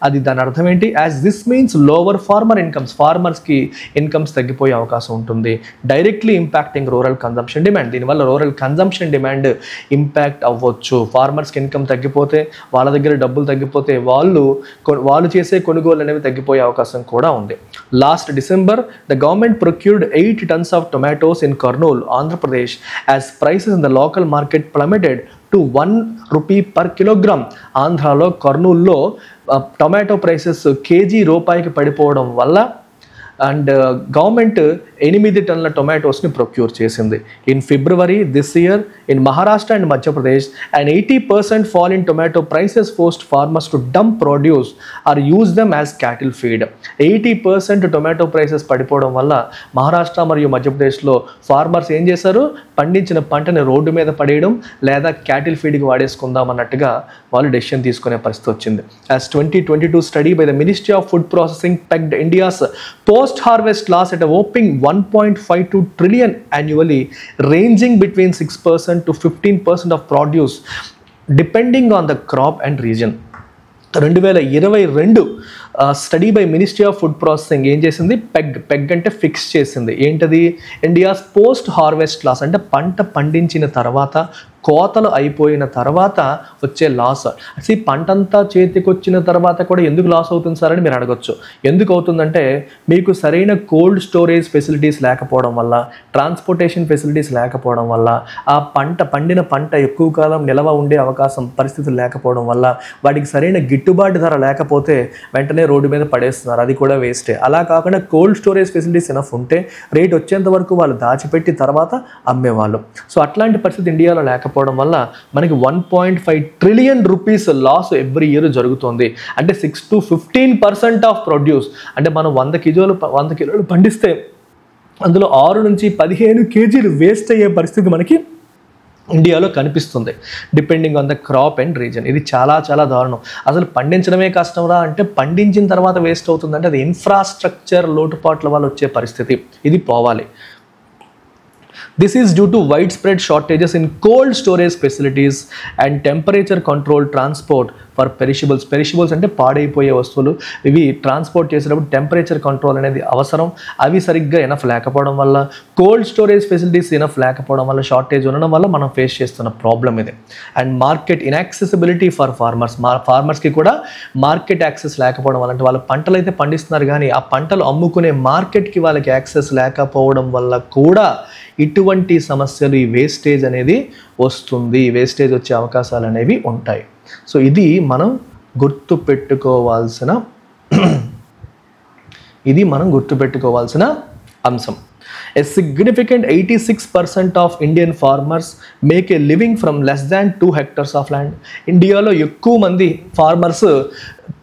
అది దాని అర్థం ఏంటి? As this means lower farmer incomes, ఫార్మర్స్కి ఇన్కమ్స్ తగ్గిపోయే అవకాశం ఉంటుంది. Directly impacting rural consumption demand. దీనివల్ల రూరల్ కన్జంప్షన్ డిమాండ్ ఇంపాక్ట్ అవ్వచ్చు. ఫార్మర్స్కి ఇన్కమ్ తగ్గిపోతే, వాళ్ళ దగ్గర డబ్బులు తగ్గిపోతే వాళ్ళు చేసే కొనుగోలు అనేవి తగ్గిపోయే అవకాశం కూడా ఉంది. Last December the government procured 8 tons of tomatoes in Kurnool, Andhra Pradesh, as prices in the local market plummeted to 1 rupee per kilogram. ఆంధ్రాలో కర్నూల్లో టొమాటో ప్రైసెస్ కేజీ రూపాయికి పడిపోవడం వల్ల అండ్ గవర్నమెంట్ 8 టన్నుల టొమాటోస్ని ప్రొక్యూర్ చేసింది. In February this year in Maharashtra and Madhya Pradesh and 80% fall in tomato prices forced farmers to dump produce are use them as cattle feed. 80% tomato prices పడిపోవడం వల్ల మహారాష్ట్ర మరియు మధ్యప్రదేశ్లో ఫార్మర్స్ ఏం చేశారు? పండించిన పంటని రోడ్డు మీద పడేయడం లేదా క్యాటిల్ ఫీడ్కి వాడేసుకుందాం అన్నట్టుగా వాళ్ళు డెసిషన్ తీసుకునే పరిస్థితి వచ్చింది. As 2022 study by the ministry of food processing pegged India's post-harvest loss at a whopping 1.52 trillion annually, ranging between 6% to 15% of produce, depending on the crop and region. 2022 study by ministry of food processing ఏం చేసింది? పెగ్ అంటే ఫిక్స్ చేసింది. ఏంటది? ఇండియాస్ పోస్ట్ హార్వెస్ట్ లాస్, అంటే పంట పండించిన తర్వాత, కోతలు అయిపోయిన తర్వాత వచ్చే లాస్. అసలు ఈ పంట అంతా చేతికి వచ్చిన తర్వాత కూడా ఎందుకు లాస్ అవుతుంది సార్ అని మీరు అడగచ్చు. ఎందుకు అవుతుందంటే మీకు సరైన కోల్డ్ స్టోరేజ్ ఫెసిలిటీస్ లేకపోవడం వల్ల, ట్రాన్స్పోర్టేషన్ ఫెసిలిటీస్ లేకపోవడం వల్ల, ఆ పండిన పంట ఎక్కువ కాలం నిల్వ ఉండే అవకాశం పరిస్థితులు లేకపోవడం వల్ల, వాటికి సరైన గిట్టుబాటు ధర లేకపోతే వెంటనే రోడ్డు మీద పడేస్తున్నారు. అది కూడా వేస్టే. అలా కాకుండా కోల్డ్ స్టోరేజ్ ఫెసిలిటీస్ ఎనఫ్ ఉంటే రేట్ వచ్చేంత వరకు వాళ్ళు దాచిపెట్టి తర్వాత అమ్మేవాళ్ళు. సో అట్లాంటి పరిస్థితి ఇండియాలో లేకపోవడం వల్ల మనకి 1.5 trillion rupees loss every year జరుగుతుంది. అంటే 6 to 15% ఆఫ్ ప్రొడ్యూస్. అంటే మనం 100 కిలోలు పండిస్తే అందులో 6 నుంచి 15 కేజీలు వేస్ట్ అయ్యే పరిస్థితి మనకి ఇండియాలో కనిపిస్తుంది, depending on the crop and reason. ఇది చాలా చాలా దారుణం. అసలు పండించడమే కష్టంరా అంటే పండించిన తర్వాత వేస్ట్ అవుతుందంటే అది ఇన్ఫ్రాస్ట్రక్చర్ లోటుపాట్ల వల్ల వచ్చే పరిస్థితి. ఇది పోవాలి. This is due to widespread shortages in cold storage facilities and temperature controlled transport for perishables. Perishables అంటే పాడైపోయే వస్తువులు. ఇవి ట్రాన్స్పోర్ట్ చేసేటప్పుడు టెంపరేచర్ కంట్రోల్ అనేది అవసరం. అవి సరిగ్గా ఎనఫ్ లేకపోవడం వల్ల, కోల్డ్ స్టోరేజ్ ఫెసిలిటీస్ ఎనఫ్ లేకపోవడం వల్ల, షార్టేజ్ ఉండడం వల్ల మనం ఫేస్ చేస్తున్న ప్రాబ్లం ఇది. And market inaccessibility for farmers. ఫార్మర్స్కి కూడా మార్కెట్ యాక్సెస్ లేకపోవడం వల్ల, అంటే వాళ్ళ పంటలు అయితే పండిస్తున్నారు కానీ ఆ పంటలు అమ్ముకునే మార్కెట్కి వాళ్ళకి యాక్సెస్ లేకపోవడం వల్ల కూడా ఇటువంటి సమస్యలు, ఈ వేస్టేజ్ అనేది వస్తుంది. వేస్టేజ్ వచ్చే అవకాశాలు అనేవి ఉంటాయి. సో ఇది మనం గుర్తుపెట్టుకోవాల్సిన అంశం. A significant 86% of Indian farmers make a living from less than 2 hectares of land. ఇండియాలో ఎక్కువ మంది ఫార్మర్స్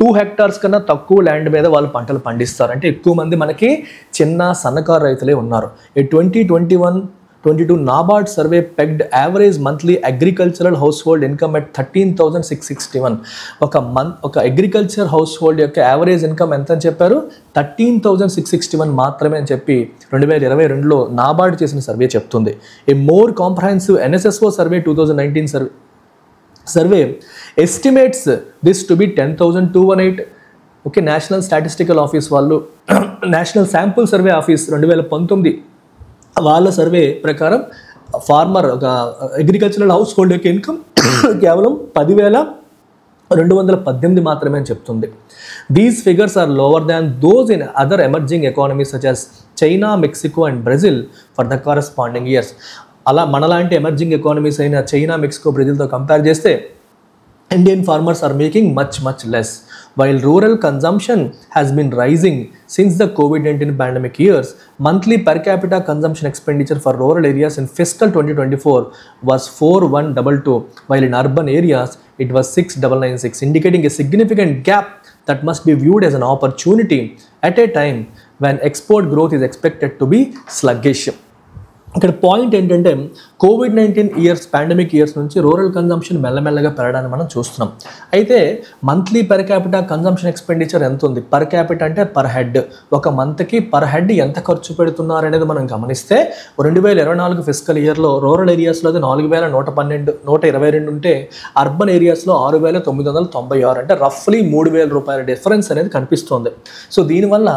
2 hectares కన్నా తక్కువ ల్యాండ్ మీద వాళ్ళు పంటలు పండిస్తారు. అంటే ఎక్కువ మంది మనకి చిన్న సన్నకారు రైతులే ఉన్నారు. ఈ 2021-22 NABARD survey pegged average monthly agricultural household income at 13,661. ఒక అగ్రికల్చర్ హౌస్ హోల్డ్ యొక్క యావరేజ్ ఇన్కమ్ ఎంత అని చెప్పారు? 13,661 మాత్రమే అని చెప్పి 2022లో నాబార్డ్ చేసిన సర్వే చెప్తుంది. A more comprehensive NSSO survey 2019 survey estimates this to be 10,218. Okay, national statistical office వాళ్ళు, నేషనల్ శాంపుల్ సర్వే ఆఫీస్ 2019 వాళ్ళ సర్వే ప్రకారం ఫార్మర్ ఒక అగ్రికల్చరల్ హౌస్ హోల్డ్ యొక్క ఇన్కమ్ కేవలం 10,218 మాత్రమే అని చెప్తుంది. These figures are lower than those in other emerging economies such as China, Mexico and Brazil for the corresponding years. అలా మనలాంటి ఎమర్జింగ్ ఎకానమీస్ అయిన చైనా, మెక్సికో, బ్రెజిల్తో కంపేర్ చేస్తే Indian farmers are making much less. While rural consumption has been rising since the COVID-19 pandemic years, monthly per capita consumption expenditure for rural areas in fiscal 2024 was 4122, while in urban areas it was 6996, indicating a significant gap that must be viewed as an opportunity at a time when export growth is expected to be sluggish. ఇక్కడ పాయింట్ ఏంటంటే COVID-19 ఇయర్స్ పాండమిక్ ఇయర్స్ నుంచి రూరల్ కన్జంప్షన్ మెల్లమెల్లగా పెరగడాన్ని మనం చూస్తున్నాం. అయితే monthly per capita consumption expenditure ఎంత ఉంది? పర్ క్యాపిటా అంటే పర్ హెడ్, ఒక మంత్కి పర్ హెడ్ ఎంత ఖర్చు పెడుతున్నారు అనేది మనం గమనిస్తే 2024 ఫిస్కల్ ఇయర్లో రూరల్ ఏరియాస్లో అది 4122 ఉంటే అర్బన్ ఏరియాస్లో 6996, అంటే రఫ్లీ 3000 రూపాయల డిఫరెన్స్ అనేది కనిపిస్తుంది. సో దీనివల్ల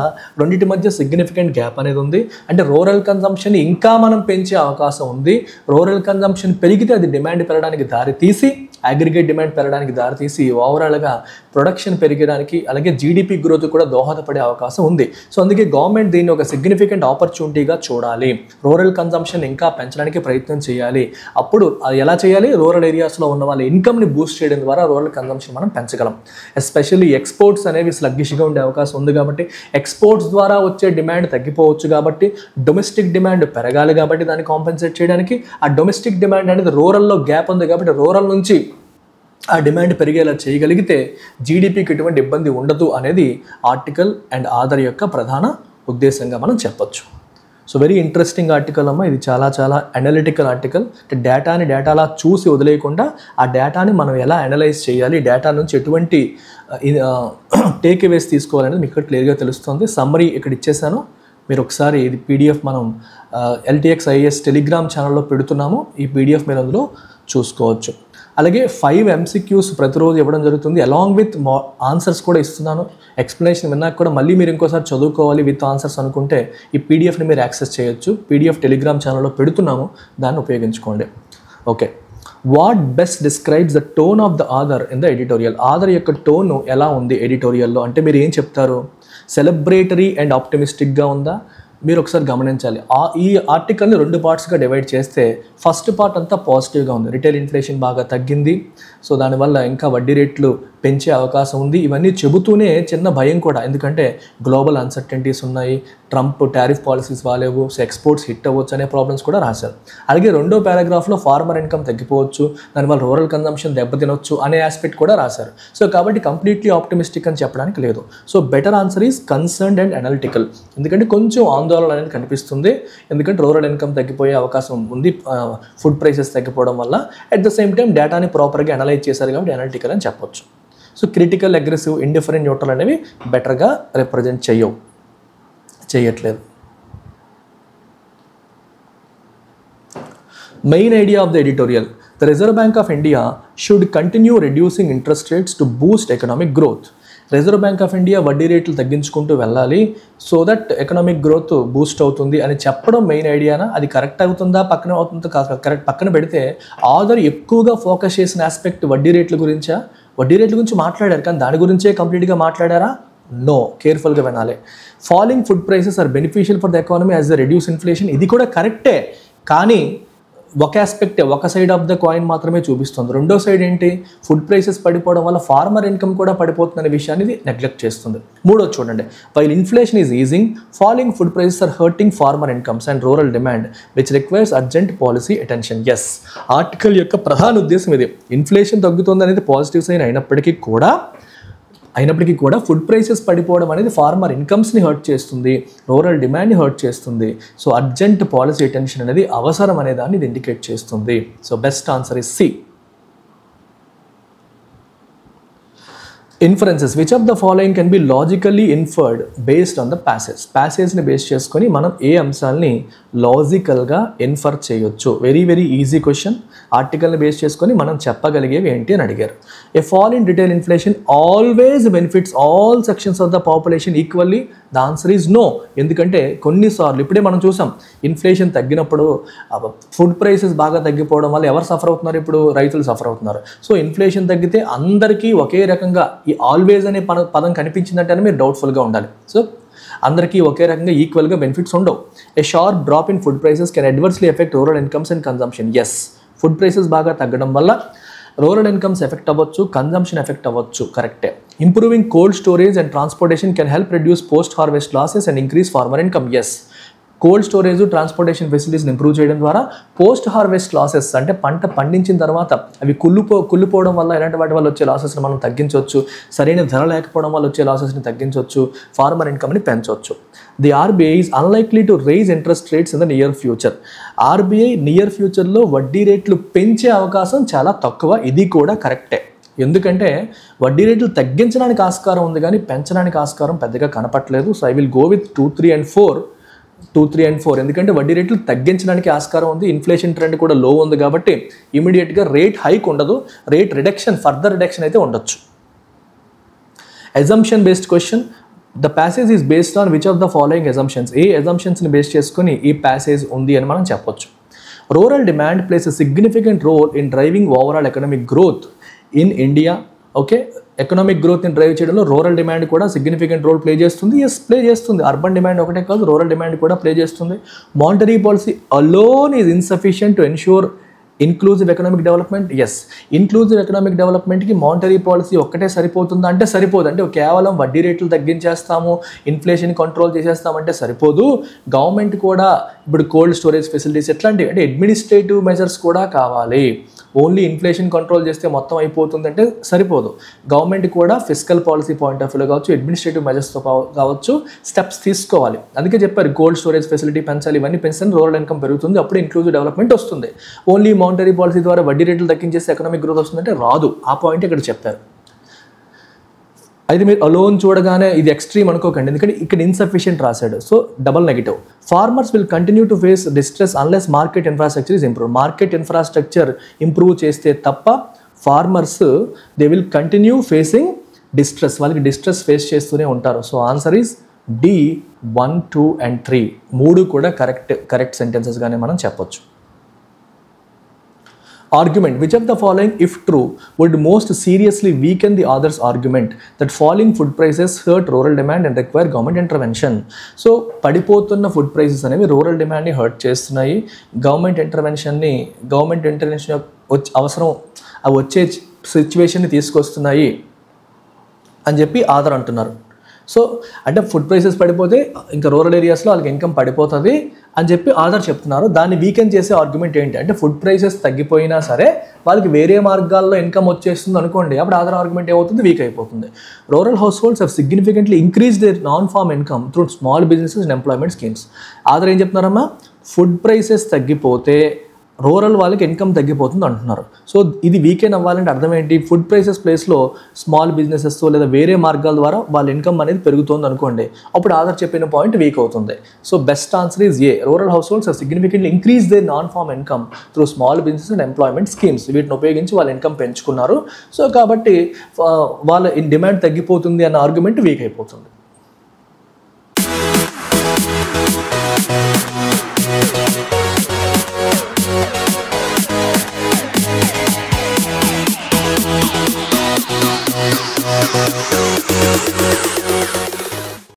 రెండింటి మధ్య సిగ్నిఫికెంట్ గ్యాప్ అనేది ఉంది. అంటే రూరల్ కన్జంప్షన్ ఇంకా మనం పెంచే అవకాశం ఉంది. రూరల్ కన్జంప్షన్ పెరిగితే అది డిమాండ్ పెరగడానికి దారితీసి, అగ్రిగేట్ డిమాండ్ పెరగడానికి దారితీసి ఓవరాల్గా ప్రొడక్షన్ పెరగడానికి అలాగే జీడిపి గ్రోత్ కూడా దోహదపడే అవకాశం ఉంది. సో అందుకే గవర్నమెంట్ దీన్ని ఒక సిగ్నిఫికెంట్ ఆపర్చునిటీగా చూడాలి. రూరల్ కన్జంప్షన్ ఇంకా పెంచడానికి ప్రయత్నం చేయాలి. అప్పుడు అది ఎలా చేయాలి? రూరల్ ఏరియాస్లో ఉన్న వాళ్ళ ఇన్కమ్ని బూస్ట్ చేయడం ద్వారా రూరల్ కన్జంప్షన్ మనం పెంచగలం. ఎస్పెషల్లీ ఎక్స్పోర్ట్స్ అనేవి స్లగ్గిష్గా ఉండే అవకాశం ఉంది కాబట్టి, ఎక్స్పోర్ట్స్ ద్వారా వచ్చే డిమాండ్ తగ్గిపోవచ్చు కాబట్టి, డొమెస్టిక్ డిమాండ్ పెరగాలి కాబట్టి దాన్ని కాంపెన్సేట్ చేయడానికి ఆ డొమెస్టిక్ డిమాండ్ అనేది రూరల్లో గ్యాప్ ఉంది కాబట్టి రూరల్ నుంచి ఆ డిమాండ్ పెరిగేలా చేయగలిగితే జీడిపికి ఎటువంటి ఇబ్బంది ఉండదు అనేది ఆర్టికల్ అండ్ ఆధార్ యొక్క ప్రధాన ఉద్దేశంగా మనం చెప్పొచ్చు. సో వెరీ ఇంట్రెస్టింగ్ ఆర్టికల్ అమ్మ ఇది, చాలా అనలిటికల్ ఆర్టికల్. డేటాలా చూసి వదిలేయకుండా ఆ డేటాని మనం ఎలా అనలైజ్ చేయాలి, డేటా నుంచి ఎటువంటి టేక్ అవేస్ తీసుకోవాలనేది మీకు ఇక్కడ క్లియర్గా తెలుస్తుంది. సమ్మరీ ఇక్కడ ఇచ్చేసాను, మీరు ఒకసారి ఇది పీడిఎఫ్ మనం LTX IAS టెలిగ్రామ్ ఛానల్లో పెడుతున్నాము. ఈ పీడిఎఫ్ మీరు అందులో చూసుకోవచ్చు. అలాగే 5 MCQs ప్రతిరోజు ఇవ్వడం జరుగుతుంది. అలాంగ్ విత్ ఆన్సర్స్ కూడా ఇస్తున్నాను. ఎక్స్ప్లెనేషన్ విన్నాక కూడా మళ్ళీ మీరు ఇంకోసారి చదువుకోవాలి విత్ ఆన్సర్స్ అనుకుంటే ఈ పీడిఎఫ్ని మీరు యాక్సెస్ చేయొచ్చు. పీడిఎఫ్ టెలిగ్రామ్ ఛానల్లో పెడుతున్నాము, దాన్ని ఉపయోగించుకోండి. Okay, what best describes the tone of the author in the editorial? Author యొక్క టోన్ ఎలా ఉంది ఎడిటోరియల్లో అంటే మీరు ఏం చెప్తారు? సెలబ్రేటరీ అండ్ ఆప్టిమిస్టిక్గా ఉందా? మీరు ఒకసారి గమనించాలి. ఈ ఆర్టికల్ని 2 పార్ట్స్గా డివైడ్ చేస్తే ఫస్ట్ పార్ట్ అంతా పాజిటివ్గా ఉంది. రిటైల్ ఇన్ఫ్లేషన్ బాగా తగ్గింది, సో దానివల్ల ఇంకా వడ్డీ రేట్లు పెంచే అవకాశం ఉంది. ఇవన్నీ చెబుతూనే చిన్న భయం కూడా, ఎందుకంటే గ్లోబల్ అన్సర్టెనిటీస్ ఉన్నాయి, ట్రంప్ టారిఫ్ పాలసీస్ వాలేవు, సో ఎక్స్పోర్ట్స్ హిట్ అవ్వచ్చు అనే ప్రాబ్లమ్స్ కూడా రాశారు. అలాగే 2వ పారాగ్రాఫ్లో ఫార్మర్ ఇన్కమ్ తగ్గిపోవచ్చు, దానివల్ల రూరల్ కన్జంప్షన్ దెబ్బతినొచ్చు అనే ఆస్పెక్ట్ కూడా రాశారు. సో కాబట్టి కంప్లీట్లీ ఆప్టిమిస్టిక్ అని చెప్పడానికి లేదు. So better answer is concerned and analytical, ఎందుకంటే కొంచెం ఆందోళన అనేది కనిపిస్తుంది. ఎందుకంటే రూరల్ ఇన్కమ్ తగ్గిపోయే అవకాశం ఉంది ఫుడ్ ప్రైసెస్ తగ్గిపోవడం వల్ల. అట్ ద సేమ్ టైం డేటాని ప్రాపర్గా అనలైజ్ చేశారు కాబట్టి అనలిటికల్ అని చెప్పొచ్చు. So critical, aggressive, indifferent, neutral అనేవి బెటర్గా రిప్రజెంట్ చేయట్లేదు. Main idea of the editorial: the reserve bank of India should continue reducing interest rates to Boost economic growth. Reserve bank of India వడ్డీ రేట్లు తగ్గించుకుంటూ వెళ్ళాలి, so that economic growth Boost అవుతుంది అని చెప్పడం మెయిన్ ఐడియానా? అది కరెక్ట్ అవుతుందా, పక్కన పెడితే ఆథర్ ఎక్కువగా ఫోకస్ చేసిన ఆస్పెక్ట్ వడ్డీ రేట్ల గురించా? వడ్డీ రేట్ల గురించి మాట్లాడారు కానీ దాని గురించే కంప్లీట్గా మాట్లాడారా? నో, కేర్ఫుల్గా వినాలి. Falling food prices are beneficial for the economy as the reduce inflation. ఇది కూడా కరెక్టే, కానీ ఒక ఆస్పెక్టే, ఒక సైడ్ ఆఫ్ ద కాయిన్ మాత్రమే చూపిస్తుంది. రెండో సైడ్ ఏంటి? ఫుడ్ ప్రైసెస్ పడిపోవడం వల్ల ఫార్మర్ ఇన్కమ్ కూడా పడిపోతుందనే విషయాన్ని ఇది నెగ్లెక్ట్ చేస్తుంది. మూడో చూడండి, while inflation is easing, falling food prices are hurting farmer incomes and rural demand which requires urgent policy attention. Yes, article యొక్క ప్రధాన ఉద్దేశం ఇది. ఇన్ఫ్లేషన్ తగ్గుతుంది అనేది పాజిటివ్ సైన్ అయినప్పటికీ కూడా ఫుడ్ ప్రైసెస్ పడిపోవడం అనేది ఫార్మర్ ఇన్కమ్స్ని హర్ట్ చేస్తుంది, రూరల్ డిమాండ్ని హర్ట్ చేస్తుంది. సో అర్జెంట్ పాలసీ అటెన్షన్ అనేది అవసరం అనే దాన్ని ఇది ఇండికేట్ చేస్తుంది. So best answer is C. Inferences: which of the following can be logically inferred based on the ప్యాసేజ్ని బేస్ చేసుకొని మనం ఏ అంశాలని లాజికల్గా ఇన్ఫర్ చేయొచ్చు? Very easy question. ఆర్టికల్ని బేస్ చేసుకొని మనం చెప్పగలిగేవి ఏంటి అని అడిగారు. A fall in retail inflation always benefits all sections of the population equally. The answer is no. ఎందుకంటే కొన్నిసార్లు ఇప్పుడే మనం చూసాం, ఇన్ఫ్లేషన్ తగ్గినప్పుడు ఫుడ్ ప్రైసెస్ బాగా తగ్గిపోవడం వల్ల ఎవరు సఫర్ అవుతున్నారు? ఇప్పుడు రైతులు సఫర్ అవుతున్నారు. సో ఇన్ఫ్లేషన్ తగ్గితే అందరికీ ఒకే రకంగా ఈ ఆల్వేస్ అనే పదం కనిపించిందంటే మీరు డౌట్ఫుల్గా ఉండాలి. సో అందరికీ ఒకే రకంగా ఈక్వల్గా బెనిఫిట్స్ ఉండవు. A sharp drop in food prices can adversely affect rural incomes and consumption. Yes, food prices బాగా తగ్గడం వల్ల రూరల్ ఇన్కమ్స్ ఎఫెక్ట్ అవ్వచ్చు, కన్జంప్షన్ ఎఫెక్ట్ అవ్వచ్చు, కరెక్టే. Improving cold storage and transportation can help reduce post harvest losses and increase farmer income. Yes, cold storage, transportation ఫెసిలిటీస్ని ఇంప్రూవ్ చేయడం ద్వారా పోస్ట్ హార్వెస్ట్ లాసెస్ అంటే పంట పండించిన తర్వాత అవి కుళ్ళిపోవడం వల్ల ఇలాంటి వాటి వల్ల వచ్చే లాసెస్ని మనం తగ్గించవచ్చు, సరైన ధర లేకపోవడం వల్ల వచ్చే లాసెస్ని తగ్గించవచ్చు, ఫార్మర్ ఇన్కమ్ని పెంచవచ్చు. The RBI is unlikely to raise interest rates in the near future. RBI near ఫ్యూచర్లో వడ్డీ రేట్లు పెంచే అవకాశం చాలా తక్కువ. ఇది కూడా కరెక్టే. ఎందుకంటే వడ్డీ రేట్లు తగ్గించడానికి ఆస్కారం ఉంది కానీ పెంచడానికి ఆస్కారం పెద్దగా కనపట్లేదు. So I will go with 2, 3 and 4. ఎందుకంటే వడ్డీ రేట్లు తగ్గించడానికి ఆస్కారం ఉంది, ఇన్ఫ్లేషన్ ట్రెండ్ కూడా లో ఉంది కాబట్టి ఇమీడియట్గా రేట్ హైక్ ఉండదు, రేట్ రిడక్షన్, ఫర్దర్ రిడక్షన్ అయితే ఉండొచ్చు. Assumption based question. The passage is based on which of the following assumptions? ఏ అజంప్షన్స్ని బేస్ చేసుకుని ఈ ప్యాసేజ్ ఉంది అని మనం చెప్పొచ్చు. Rural demand plays a significant role in driving overall economic growth in India. Okay, economic గ్రోత్ని డ్రైవ్ చేయడంలో రూరల్ డిమాండ్ కూడా సిగ్నిఫికెంట్ రోల్ ప్లే చేస్తుంది. ఎస్, ప్లే చేస్తుంది. అర్బన్ డిమాండ్ ఒకటే కాదు, రూరల్ డిమాండ్ కూడా ప్లే చేస్తుంది. Monetary policy alone is insufficient to ensure inclusive economic development. Yes, inclusive economic డెవలప్మెంట్కి మానిటరీ పాలసీ ఒక్కటే సరిపోతుందా అంటే సరిపోదు. అంటే కేవలం వడ్డీ రేట్లు తగ్గించేస్తాము, ఇన్ఫ్లేషన్ కంట్రోల్ చేసేస్తామంటే సరిపోదు. గవర్నమెంట్ కూడా ఇప్పుడు కోల్డ్ స్టోరేజ్ ఫెసిలిటీస్ ఎట్లాంటివి అంటే అడ్మినిస్ట్రేటివ్ మెజర్స్ కూడా కావాలి. ఓన్లీ ఇన్ఫ్లేషన్ కంట్రోల్ చేస్తే మొత్తం అయిపోతుంది అంటే సరిపోదు. గవర్నమెంట్ కూడా ఫిస్కల్ పాలసీ పాయింట్ ఆఫ్ వ్యూలో కావచ్చు, అడ్మినిస్ట్రేటివ్ మెజర్స్తో కావచ్చు స్టెప్స్ తీసుకోవాలి. అందుకే చెప్పారు కోల్డ్ స్టోరేజ్ ఫెసిలిటీ పెంచాలి, ఇవన్నీ పెంచితే రూరల్ ఇన్కమ్ పెరుగుతుంది, అప్పుడు ఇంక్లూజివ్ డెవలప్మెంట్ వస్తుంది. ఓన్లీ మానిటరీ పాలసీ ద్వారా వడ్డీ రేట్లు తగ్గించేస్తే ఎకనామిక్ గ్రోత్ వస్తుందంటే రాదు. ఆ పాయింట్ ఇక్కడ చెప్పారు. అయితే మీరు అలోన్ చూడగానే ఇది ఎక్స్ట్రీమ్ అనుకోకండి, ఎందుకంటే ఇక్కడ ఇన్సఫిషియెంట్ రాశాడు. So double negative. Farmers will continue to face distress unless market infrastructure is improve. Market infrastructure improve చేస్తే తప్ప farmers they will continue facing distress. వాళ్ళకి డిస్ట్రెస్ ఫేస్ చేస్తూనే ఉంటారు. So answer is D 1, 2 and 3. 3 కూడా కరెక్ట్ సెంటెన్సెస్గానే మనం చెప్పొచ్చు. Argument. Which of the following, if true, would most seriously weaken the author's argument that falling food prices hurt rural demand and require government intervention? So, పడిపోతున్న ఫుడ్ ప్రైసెస్ అనేవి రూరల్ డిమాండ్ని హర్ట్ చేస్తున్నాయి, గవర్నమెంట్ ఇంటర్వెన్షన్ అవసరం అవి వచ్చే సిచ్యువేషన్ని తీసుకొస్తున్నాయి అని చెప్పి ఆథర్ అంటున్నారు. సో అంటే ఫుడ్ ప్రైసెస్ పడిపోతే ఇంకా రూరల్ ఏరియాస్లో వాళ్ళకి ఇన్కమ్ పడిపోతుంది అని చెప్పి ఆథర్ చెప్తున్నారు. దాన్ని వీకెన్ చేసే ఆర్గ్యుమెంట్ ఏంటి అంటే ఫుడ్ ప్రైసెస్ తగ్గిపోయినా సరే వాళ్ళకి వేరే మార్గాల్లో ఇన్కమ్ వచ్చేస్తుంది అనుకోండి, అప్పుడు ఆథర్ ఆర్గ్యుమెంట్ ఏమవుతుంది, వీక్ అయిపోతుంది. Rural households have significantly increase their non farm income through small businesses and employment schemes. Author ఏం చెప్తున్నారమ్మా, ఫుడ్ ప్రైసెస్ తగ్గిపోతే రూరల్ వాళ్ళకి ఇన్కమ్ తగ్గిపోతుంది అంటున్నారు. సో ఇది వీకెండ్ అవ్వాలంటే అర్థం ఏంటి, ఫుడ్ ప్రైసెస్ ప్లేస్లో స్మాల్ బిజినెసెస్తో లేదా వేరే మార్గాల ద్వారా వాళ్ళ ఇన్కమ్ అనేది పెరుగుతుంది అనుకోండి, అప్పుడు ఆధార్ చెప్పిన పాయింట్ వీక్ అవుతుంది. So best answer is A. Rural households are significantly increase their non farm income through small business and employment schemes. వీటిని ఉపయోగించి వాళ్ళ ఇన్కమ్ పెంచుకున్నారు. సో కాబట్టి వాళ్ళ డిమాండ్ తగ్గిపోతుంది అన్న ఆర్గ్యుమెంట్ వీక్ అయిపోతుంది.